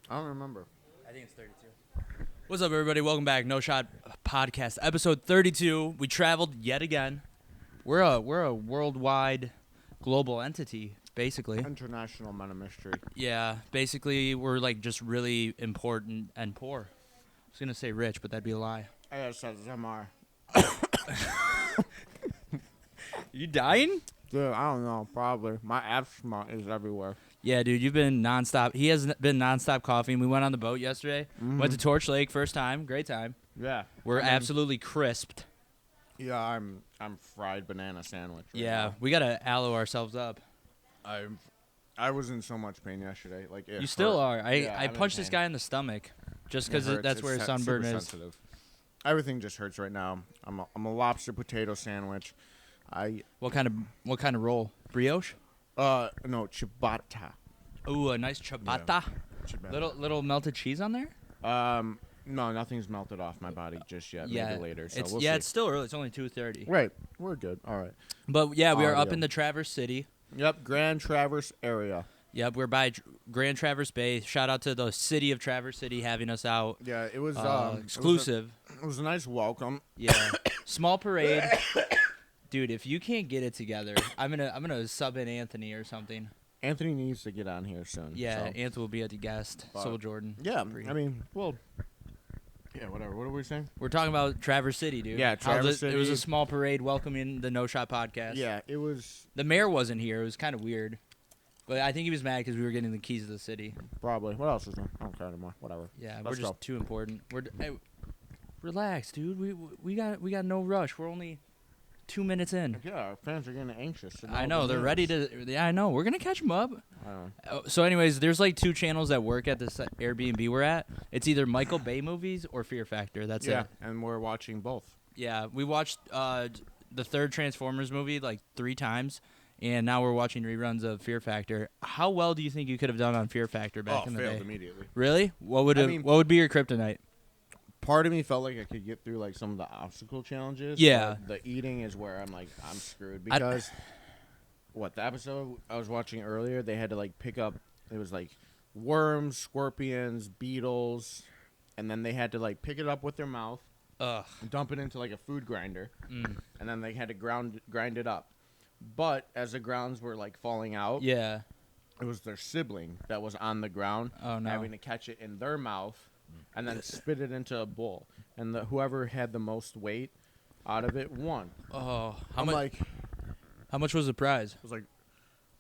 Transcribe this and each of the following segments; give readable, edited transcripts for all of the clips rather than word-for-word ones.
I don't remember. I think it's 32. What's up, everybody? Welcome back. No Shot Podcast, episode 32. We traveled yet again. We're a worldwide, global entity, basically. International Men of Mystery. Yeah, basically, we're like just really important and poor. I was gonna say rich, but that'd be a lie. ASMR. You dying? Dude, I don't know. Probably. My asthma is everywhere. Yeah, dude, you've been nonstop. He has been nonstop coughing. We went on the boat yesterday. Went to Torch Lake, first time. Great time. Yeah. We're absolutely crisped. Yeah, I'm fried banana sandwich. Right Yeah, now. we gotta aloe ourselves up. I was in so much pain yesterday. Like You still are. Yeah, I I'm in punched this pain. guy in the stomach just because It hurts. that's where It's his sunburn super is. sensitive. Everything just hurts right now. I'm a lobster potato sandwich. What kind of roll? Brioche? No, ciabatta. Ooh, a nice ciabatta. Ciabatta. Little melted cheese on there? No, nothing's melted off my body just yet. Yeah, Maybe later. So it's we'll see. it's still early. It's only 2:30. Right. We're good. All right. But yeah, we are up yeah. in the Traverse City. Yep, Grand Traverse area. Yep, we're by Grand Traverse Bay. Shout out to the city of Traverse City having us out. Yeah, it was Exclusive. It was a nice welcome. Yeah, small parade. Dude, if you can't get it together, I'm gonna sub in Anthony or something. Anthony needs to get on here soon. Yeah, so. Anthony will be at the guest. Soul Jordan. Yeah, I mean, well, yeah, whatever. What are we saying? We're talking about Traverse City, dude. Yeah, Traverse City. It was a small parade welcoming the No Shot Podcast. Yeah, it was The mayor wasn't here. It was kind of weird. But I think he was mad because we were getting the keys to the city. probably. What else is there? I don't care anymore. Whatever. Yeah, Let's we're just go. too important. Hey, relax, dude. We got no rush. We're only 2 minutes in. Yeah, our fans are getting anxious. I know they're ready to. Yeah, I know. We're gonna catch them up. I don't know. So, anyways, there's like two channels that work at this Airbnb we're at. It's either Michael Bay movies or Fear Factor. That's Yeah, it. and we're watching both. Yeah, we watched the third Transformers movie like 3 times, and now we're watching reruns of Fear Factor. How well do you think you could have done on Fear Factor back in the day? Failed immediately. Really? What would I mean- what would be your kryptonite? Part of me felt like I could get through like some of the obstacle challenges. Yeah. but the eating is where I'm like I'm screwed because the episode I was watching earlier, they had to like pick up. It was like worms, scorpions, beetles, and then they had to like pick it up with their mouth, Ugh. and dump it into like a food grinder, Mm. and then they had to grind it up. But as the grounds were like falling out, Yeah. it was their sibling that was on the ground, Oh no. having to catch it in their mouth and then spit it into a bowl. And whoever had the most weight out of it won. Oh, I'm like, how much was the prize? it was like,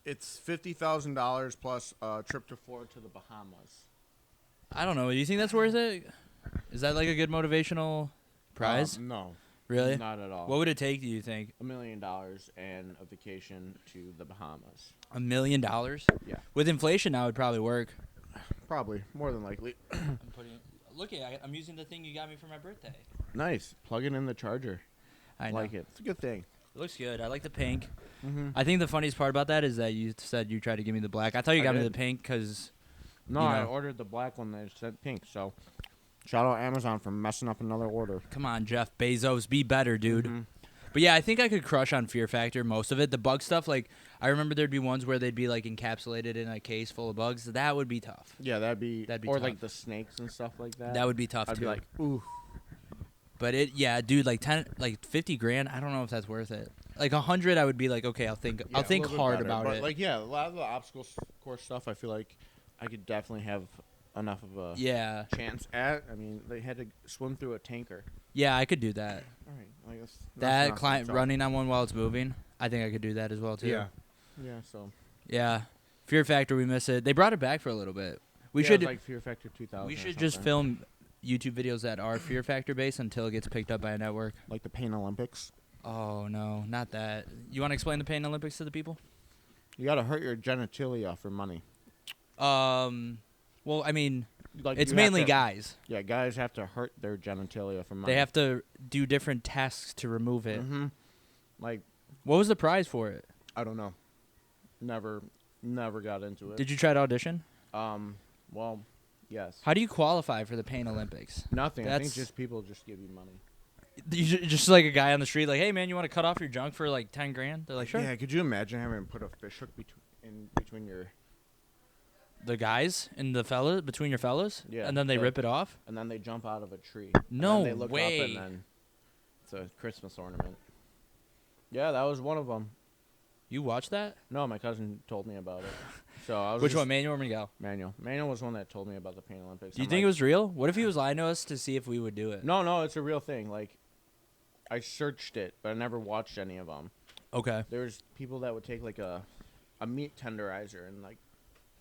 it's $50,000 plus a trip to Florida to the Bahamas. I don't know. Do you think that's worth it? Is that like a good motivational prize? No, Really? not at all. What would it take? Do you think? $1 million and a vacation to the Bahamas. $1 million? Yeah. With inflation now, it'd probably work. Probably, more than likely. Look I'm using the thing you got me for my birthday. Nice. Plug it in the charger. I know. Like it. It's a good thing. It looks good. I like the pink. Mm-hmm. I think the funniest part about that is that you said you tried to give me the black. I thought you I got me did. the pink because. No, You I know. ordered the black one that said pink, so shout out Amazon for messing up another order. Come on, Jeff Bezos, be better, dude. Mhm. But yeah, I think I could crush on Fear Factor most of it. The bug stuff, like I remember there'd be ones where they'd be like encapsulated in a case full of bugs. That would be tough. Yeah, that'd be That'd be or tough. like the snakes and stuff like that. That would be tough I'd too. be like, ooh. But dude, like 50 grand. I don't know if that's worth it. Like 100, I would be like, okay, I'll think Yeah, a hard little bit better, about but it. Like, yeah, a lot of the obstacle course stuff, I feel like I could definitely have enough of a Yeah, chance at. I mean, they had to swim through a tanker. yeah, I could do that. All right, I guess That client running on one while it's moving, I think I could do that as well too. Yeah, yeah. So Yeah. Fear Factor, we miss it. They brought it back for a little bit. We yeah, should it was like Fear Factor 2000. we or should just something. film YouTube videos that are Fear Factor based until it gets picked up by a network. like the Pain Olympics. Oh no, not that. You want to explain the Pain Olympics to the people? You gotta hurt your genitalia for money. Well, I mean, Like it's you have mainly to- guys. Yeah, guys have to hurt their genitalia for money. They have to do different tasks to remove it. Mm-hmm. Like, What was the prize for it? I don't know. Never got into it. Did you try to audition? Well, yes. How do you qualify for the Pain Olympics? Nothing. I think That's- just people just give you money. Just like a guy on the street, like, hey man, you want to cut off your junk for like 10 grand? They're like, sure. Yeah, could you imagine having to put a fish hook between your the guys and the fellas between your fellas? Yeah. And then they rip it off? And then they jump out of a tree. No and then they look way. up and then it's a Christmas ornament. Yeah, that was one of them. You watched that? No, my cousin told me about it. So I was Which one, Manuel or Miguel? Manuel. Manuel was the one that told me about the Pain Olympics. Do you think it was real? What if he was lying to us to see if we would do it? No, it's a real thing. Like, I searched it, but I never watched any of them. Okay. There's people that would take like a meat tenderizer and like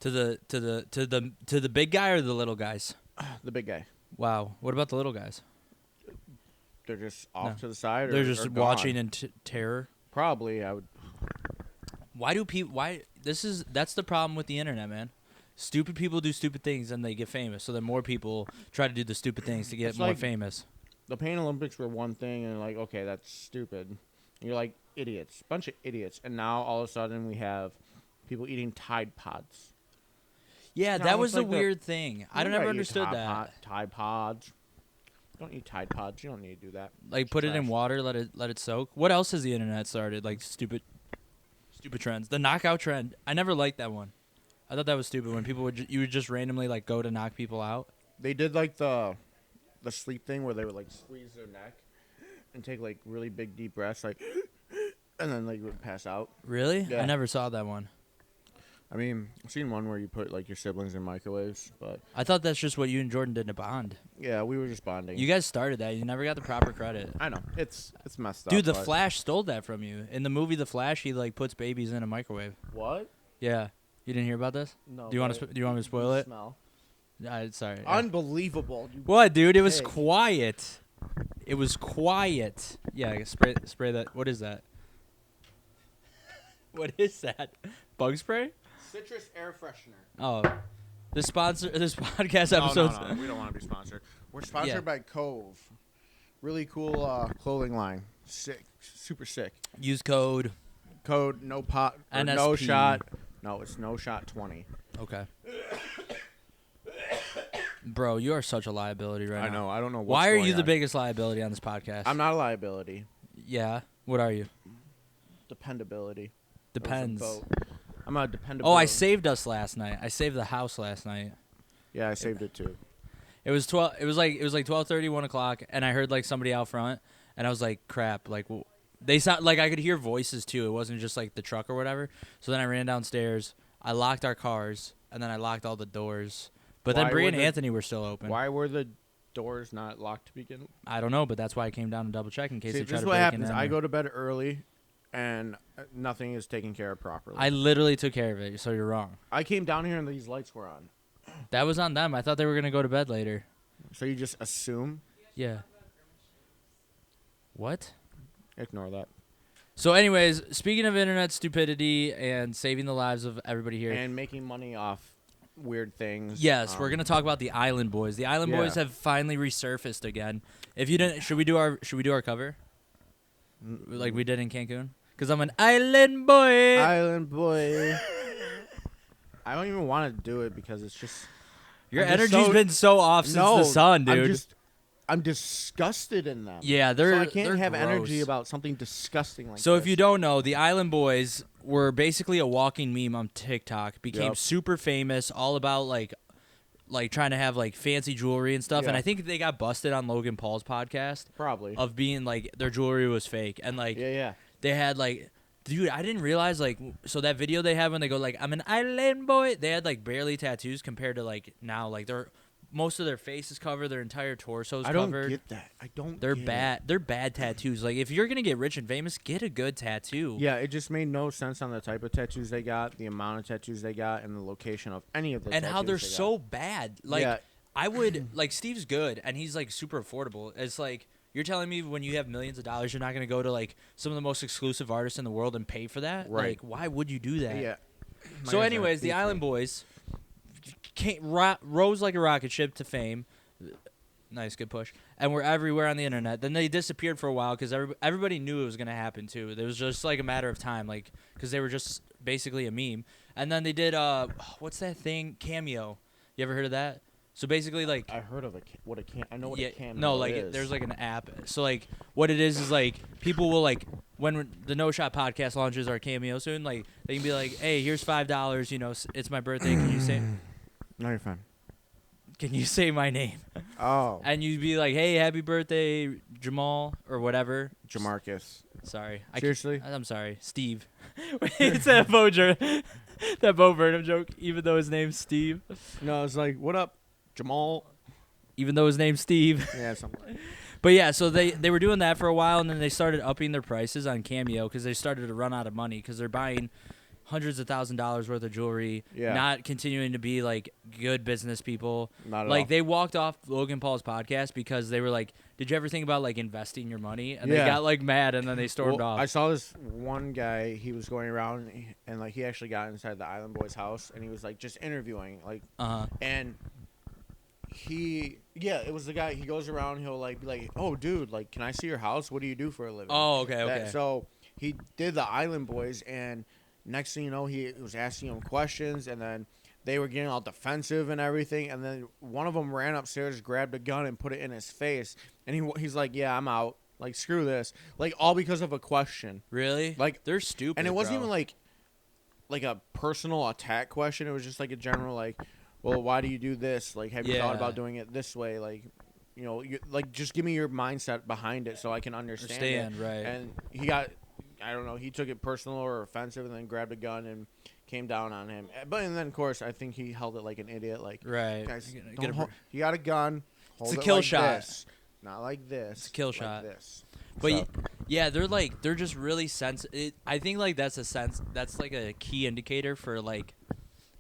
To the big guy or the little guys? the big guy. Wow. What about the little guys? They're just off to the side. They're or just gone. watching in terror. Probably, I would. Why do people? Why that's the problem with the internet, man. Stupid people do stupid things and they get famous. So then more people try to do the stupid things to get It's more like- famous. The Pain Olympics were one thing, and like, okay, that's stupid. And you're like idiots, bunch of idiots, and now all of a sudden we have people eating Tide Pods. Yeah, No, that it's was the like weird thing. I You never gotta eat understood Tide that. Tide Pods. Don't eat Tide Pods. You don't need to do that. Like put it in Trash. water, let it soak. What else has the internet started? Like stupid trends. The knockout trend. I never liked that one. I thought that was stupid when people you would just randomly like go to knock people out. They did like the sleep thing where they would like squeeze their neck and take like really big deep breaths, like, and then like would pass out. Really? Yeah. I never saw that one. I mean, I've seen one where you put like your siblings in microwaves, but I thought that's just what you and Jordan did in a bond. yeah, we were just bonding. You guys started that. You never got the proper credit. I know it's messed up. Dude, The but- Flash stole that from you. In the movie The Flash, he like puts babies in a microwave. What? Yeah. You didn't hear about this? No. Do you want to do you want me to spoil it? Smell. Sorry. Unbelievable. You What, dude? It was pig. quiet. It was quiet. Yeah, spray that. What is that? What is that? Bug spray? Citrus air freshener. Oh. This podcast episode. No, we don't want to be sponsored. We're sponsored Yeah. by Cove. Really cool clothing line. Sick, super sick. Use code. Code no pot or NSP. no shot. No, it's no shot 20. Okay. Bro, you are such a liability right now. I know. I don't know. What's Why are going you the on. biggest liability on this podcast? I'm not a liability. Yeah. What are you? Dependability. Depends. That was a boat. I'm a dependability. Oh, I saved us last night. I saved the house last night. Yeah, I saved it too. It was 12. It was like 12:30, 1 o'clock, and I heard like somebody out front, and I was like, "Crap!" Like they sound like I could hear voices too. It wasn't just like the truck or whatever. So then I ran downstairs. I locked our cars, and then I locked all the doors. But then Why Bree were and the- Anthony were still open. Why were the doors not locked to begin with? I don't know, but that's why I came down to double check in case See, they this tried is to what break happens. in. I go to bed early, and nothing is taken care of properly. I literally took care of it, so you're wrong. I came down here and these lights were on. That was on them. I thought they were gonna go to bed later. So you just assume? Yeah. What? Ignore that. So, anyways, speaking of internet stupidity and saving the lives of everybody here, And making money off weird things. yes, we're gonna talk about the Island Boys. The Island Boys Yeah. have finally resurfaced again. If you didn't, should we do our cover like we did in Cancun? Because I'm an Island Boy. Island boy. I don't even want to do it because it's just. Your I'm just energy's so- been so off since no, the sun, dude. I'm disgusted in them. Yeah, So I they're can't have gross. energy about something disgusting like So this. if you don't know, the Island Boys were basically a walking meme on TikTok. Became Yep. super famous, all about like trying to have like fancy jewelry and stuff. And Yeah. I think they got busted on Logan Paul's podcast Probably. of being like their jewelry was fake and like Yeah. they had like. Dude, I didn't realize like so that video they have when they go like I'm an Island Boy. They had like barely tattoos compared to like now like they're most of their face is covered, their entire torso is I don't covered. get that. I don't. They're get it. bad. They're bad tattoos. Like if you're gonna get rich and famous, get a good tattoo. Yeah, it just made no sense on the type of tattoos they got, the amount of tattoos they got, and the location of any of the And tattoos how they're they got. so bad. Like Yeah. I would like Steve's good and he's like super affordable. It's like you're telling me when you have millions of dollars, you're not gonna go to like some of the most exclusive artists in the world and pay for that? Right. Like why would you do that? Yeah. So, anyways, the Island Boys rose like a rocket ship to fame. Nice, good push. And were everywhere on the internet. Then they disappeared for a while because everybody knew it was going to happen, too. It was just like a matter of time, like because they were just basically a meme. And then they did, what's that thing? Cameo. You ever heard of that? So basically, like, I heard of what a cam. I know what a cam. no, like is. there's like an app. So like what it is like people will like when the No Shot podcast launches our Cameo soon, like they can be like, hey, here's $5. You know, it's my birthday. Can you say? No, you're fine. Can you say my name? Oh. And you'd be like, hey, happy birthday, Jamal, or whatever. Jamarcus. Sorry. Seriously? I'm sorry. Steve. It's that Bo Burnham joke, even though his name's Steve. No, it's like, what up, Jamal? Even though his name's Steve. Yeah, something like that. But yeah, so they were doing that for a while, and then they started upping their prices on Cameo because they started to run out of money because they're buying hundreds of $1,000s worth of jewelry, not continuing to be like good business people. Not at like all. They walked off Logan Paul's podcast because they were like, "Did you ever think about like investing your money?" And they got like mad, and then they stormed off. I saw this one guy. He was going around, and like he actually got inside the Island Boys' house, and he was like just interviewing, like, and it was the guy. He goes around. He'll like be like, "Oh, dude, like, can I see your house? What do you do for a living?" Oh, okay. So he did the Island Boys, and next thing you know, he was asking him questions, and then they were getting all defensive and everything. And then one of them ran upstairs, grabbed a gun, and put it in his face. And he's like, "Yeah, I'm out. Like, screw this." Like, all because of a question. Really? Like, they're stupid. And it wasn't even like a personal attack question. It was just like a general like, "Well, why do you do this? Like, have you thought about doing it this way? Like, you know, like, just give me your mindset behind it so I can understand it." Right. And he got, I don't know, he took it personal or offensive, and then grabbed a gun and came down on him. But and then of course I think he held it like an idiot. Like, right, guys, you got a gun. Hold it's a it kill like shot. This, not like this. It's a kill like shot. This. But So, yeah, they're just really sensitive. I think like that's like a key indicator for like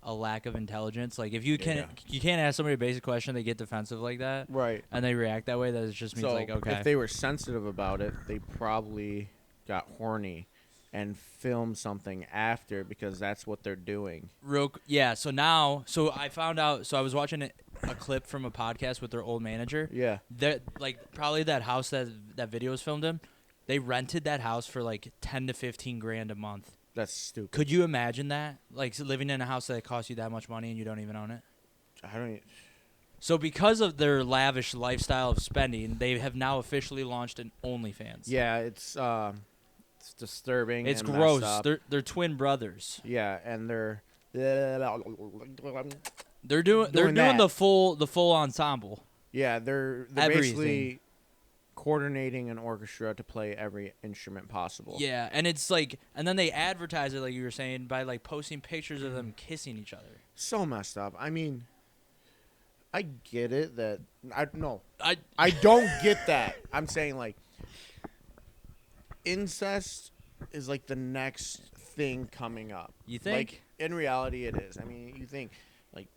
a lack of intelligence. Like if you can't ask somebody a basic question, they get defensive like that, right? And they react that way. That it just means like, okay. If they were sensitive about it, they probably got horny and filmed something after, because that's what they're doing. So I found out. So I was watching a clip from a podcast with their old manager. Yeah. That like probably that house that video was filmed in. They rented that house for like 10 to 15 grand a month. That's stupid. Could you imagine that? Like living in a house that costs you that much money and you don't even own it? I don't. So because of their lavish lifestyle of spending, they have now officially launched an OnlyFans. Yeah, it's disturbing. It's and gross. messed up. They're twin brothers. Yeah, and they're doing the full ensemble. Yeah, they're basically coordinating an orchestra to play every instrument possible. Yeah, and it's like, and then they advertise it like you were saying by like posting pictures of them kissing each other. So messed up. I mean, I get it that I don't get that. I'm saying like incest is like the next thing coming up. You think? Like, in reality, it is. I mean, you think like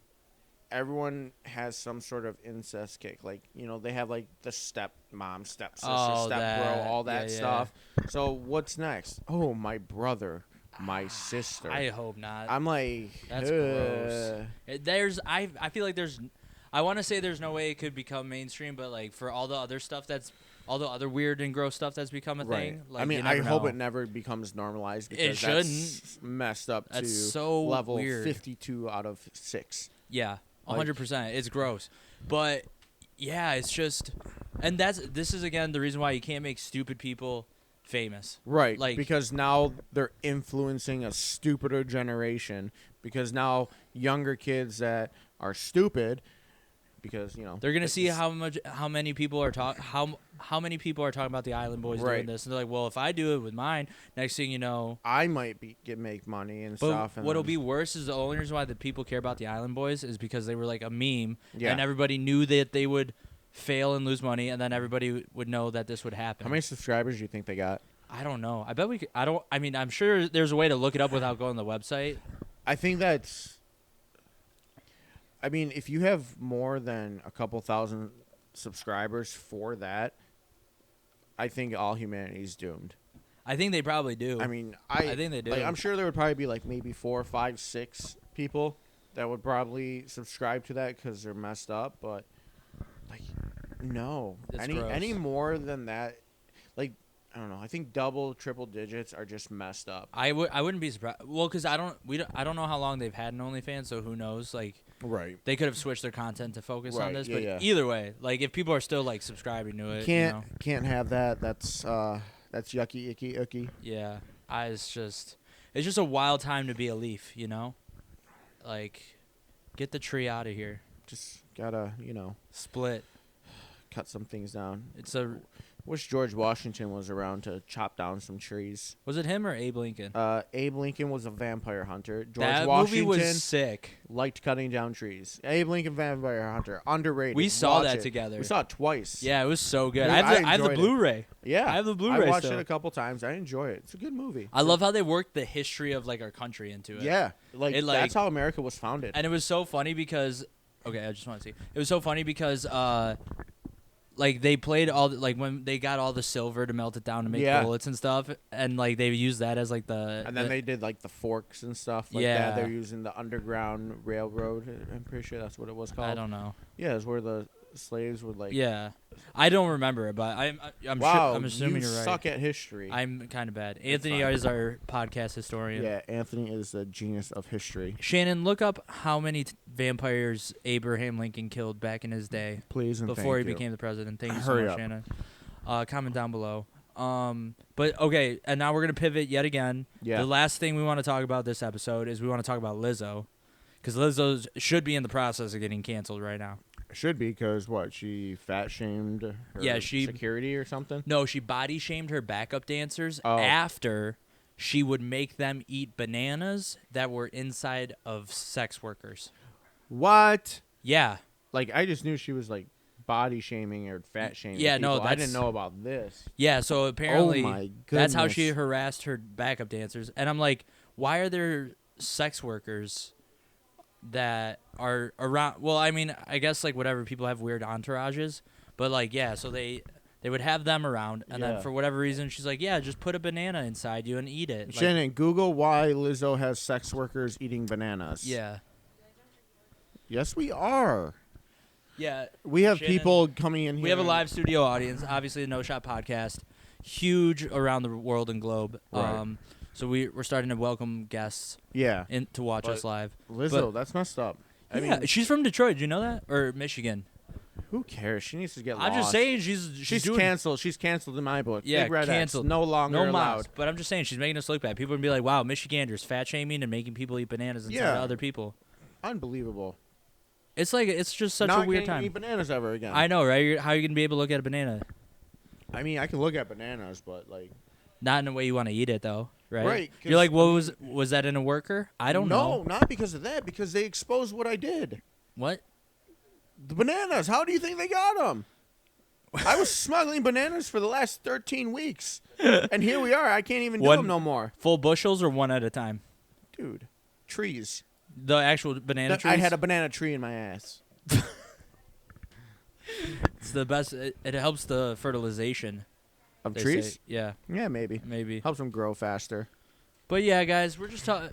everyone has some sort of incest kick. Like, you know, they have like the stepmom, stepsister, stepbro, all that stuff. So what's next? Oh, my brother, my sister. I hope not. I'm like, that's gross. I feel like I want to say there's no way it could become mainstream, but like for all the other stuff all the other weird and gross stuff that's become a thing. Like, I mean, I hope it never becomes normalized, because it shouldn't. That's messed up to so level weird. 52 out of 6. Yeah, 100%. It's gross. But yeah, it's just, and this is again the reason why you can't make stupid people famous. Right, like, because now they're influencing a stupider generation, because now younger kids that are stupid, because, you know, they're gonna see how many people are talking about the Island Boys doing this, and they're like, well, if I do it with mine, next thing you know, I might make money and stuff. But what'll be worse is the only reason why the people care about the Island Boys is because they were like a meme, yeah. and everybody knew that they would fail and lose money, and then everybody would know that this would happen. How many subscribers do you think they got? I don't know. I bet we could. I mean, I'm sure there's a way to look it up without going to the website. I think that's. I mean, if you have more than a couple thousand subscribers for that, I think all humanity is doomed. I think they probably do. I mean, I think they do. Like, I'm sure there would probably be like maybe 4, 5, 6 people that would probably subscribe to that because they're messed up. But like, no, any more than that, like, I don't know. I think double, triple digits are just messed up. I wouldn't be surprised. Well, because I don't know how long they've had an OnlyFans, so who knows? Like, right. They could have switched their content to focus on this, but yeah. Either way, like if people are still like subscribing to it, can't have that. That's yucky, icky, icky. Yeah, it's just a wild time to be a Leaf, you know, like Get the tree out of here. Just gotta, Split. cut some things down. Wish George Washington was around to chop down some trees. Was it him or Abe Lincoln? Abe Lincoln was a vampire hunter. George That Washington movie was sick. liked cutting down trees. Abe Lincoln, vampire hunter, underrated. We saw Watch that it. together. We saw it twice. Yeah, it was so good. Dude, I have the enjoyed it. Blu-ray. Yeah, I have the Blu-ray I watched still. it a couple times. I enjoy it. It's a good movie. I love how they worked the history of like our country into it. Yeah, that's how America was founded. And it was so funny because, okay, I just want to see. It was so funny because, like they played when they got all the silver to melt it down to make bullets and stuff, and like they used that as like and then they did like the forks and stuff like that. They're using the Underground Railroad. I'm pretty sure that's what it was called. I don't know. Yeah, it's where the slaves would like. Yeah, I don't remember it, but I'm wow, I'm assuming you you're right. suck at history. I'm kind of bad. Anthony is our podcast historian. Yeah, Anthony is a genius of history. Shannon, look up how many vampires Abraham Lincoln killed back in his day. Please and before he thank you. became the president. Thank you so Hurry much, up. Shannon. Comment down below. But okay, and now we're gonna pivot yet again. Yeah. The last thing we want to talk about this episode is we want to talk about Lizzo, because Lizzo should be in the process of getting canceled right now. Should be, because she fat shamed her security or something? No, she body shamed her backup dancers after she would make them eat bananas that were inside of sex workers. What? Yeah. Like, I just knew she was like body shaming or fat shaming. Yeah, people. no, I didn't know about this. Yeah, so apparently my that's how goodness. she harassed her backup dancers. And I'm like, why are there sex workers that are around? Well, I mean, I guess like whatever, people have weird entourages, but like, yeah, so they would have them around, and then for whatever reason she's like, yeah, just put a banana inside you and eat it. Shannon, Google why Lizzo has sex workers eating bananas. Yeah. Yes, we are. Yeah. We have Shannon, people coming in here. We have a live studio audience, obviously the No Shot podcast, huge around the world and globe. Right. So we're starting to welcome guests in to watch us live. Lizzo, that's messed up. I mean, she's from Detroit. Do you know that? Or Michigan? Who cares? She needs to get lost. I'm just saying she's doing, canceled. She's canceled in my book. Yeah, Big Red canceled. X, no longer no allowed. moms. But I'm just saying she's making us look bad. People would be like, wow, Michiganders fat shaming and making people eat bananas inside of other people. Unbelievable. It's like it's just such a weird time. Eat bananas ever again. I know, right? How are you gonna be able to look at a banana? I mean, I can look at bananas, but like not in the way you want to eat it, though, right? Right. You're like, what was that in a worker? I don't know. No, not because of that. Because they exposed what I did. What? The bananas. How do you think they got them? I was smuggling bananas for the last 13 weeks, and here we are. I can't even do them no more. Full bushels or one at a time? Dude, trees. The actual banana trees? I had a banana tree in my ass. It's the best. It helps the fertilization. Of trees? Say. Yeah. Yeah, maybe. Helps them grow faster. But yeah, guys, we just thought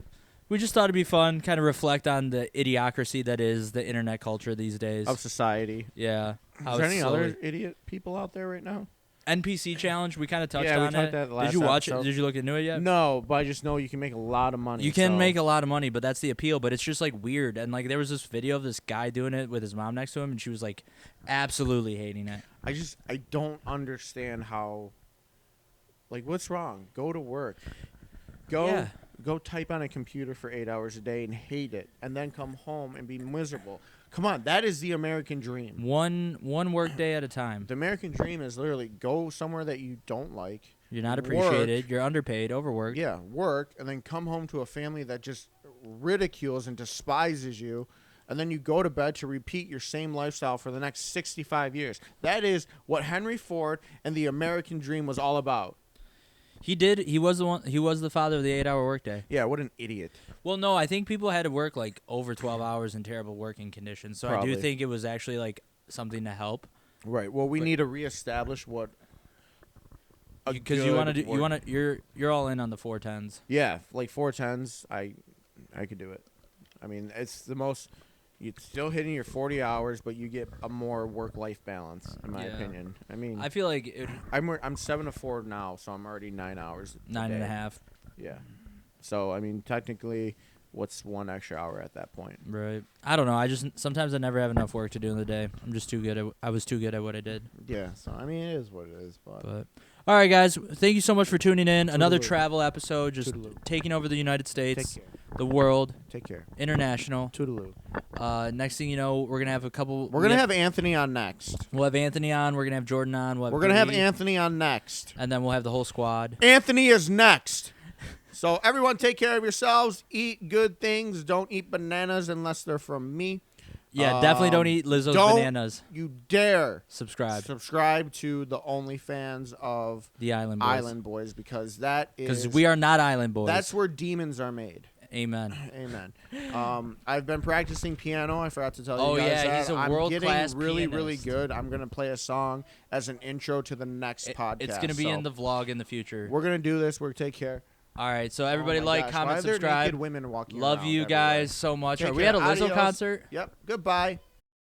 it'd be fun, kind of reflect on the idiocracy that is the internet culture these days. Of society. Yeah. Is there any other idiot people out there right now? NPC challenge, we kind of touched on it. That last Did you watch episode. it? Did you look into it yet? No, but I just know you can make a lot of money. You can make a lot of money, but that's the appeal. But it's just like weird. And like there was this video of this guy doing it with his mom next to him, and she was like absolutely hating it. I don't understand how. Like, what's wrong? Go to work. Go type on a computer for 8 hours a day and hate it, and then come home and be miserable. Come on, that is the American dream. One work day at a time. The American dream is literally go somewhere that you don't like. You're not appreciated. You're underpaid, overworked. Yeah, work, and then come home to a family that just ridicules and despises you, and then you go to bed to repeat your same lifestyle for the next 65 years. That is what Henry Ford and the American dream was all about. He did. He was the father of the 8-hour workday. Yeah, what an idiot. Well, no, I think people had to work like over 12 hours in terrible working conditions. So Probably. I do think it was actually like something to help. Right. Well, we need to reestablish what. Because you're all in on the 410s. Yeah, like 410s. I could do it. I mean, it's the most. You're still hitting your 40 hours, but you get a more work-life balance, in my opinion. I mean, I feel like I'm 7 to 4 now, so I'm already 9 hours. 9.5. Yeah. So I mean, technically, what's 1 extra hour at that point? Right. I don't know. Sometimes I never have enough work to do in the day. I'm just too good. I was too good at what I did. Yeah. So I mean, it is what it is. But all right, guys. Thank you so much for tuning in. Another travel episode, just taking over the United States. Take care. the world, Take care. international. Toodaloo. Next thing you know, we're gonna have a couple. We're gonna have Anthony on next. We'll have Anthony on. We're gonna have Jordan on. We're gonna have Anthony on next. And then we'll have the whole squad. Anthony is next. So everyone, take care of yourselves. Eat good things. Don't eat bananas unless they're from me. Yeah, definitely don't eat Lizzo's bananas. You dare subscribe to the OnlyFans of the Island Boys because that is because we are not Island Boys. That's where demons are made. Amen. Amen. I've been practicing piano. I forgot to tell you guys that. Yeah, he's a world-class I'm getting really, pianist. really good. I'm gonna play a song as an intro to the next podcast. It's gonna be in the vlog in the future. We're gonna do this. We're take care. All right, so everybody gosh. comment, Why are there subscribe. naked women walking Love around you everywhere? guys so much. Take We care. had a Lizzo Adios. concert. Yep. Goodbye.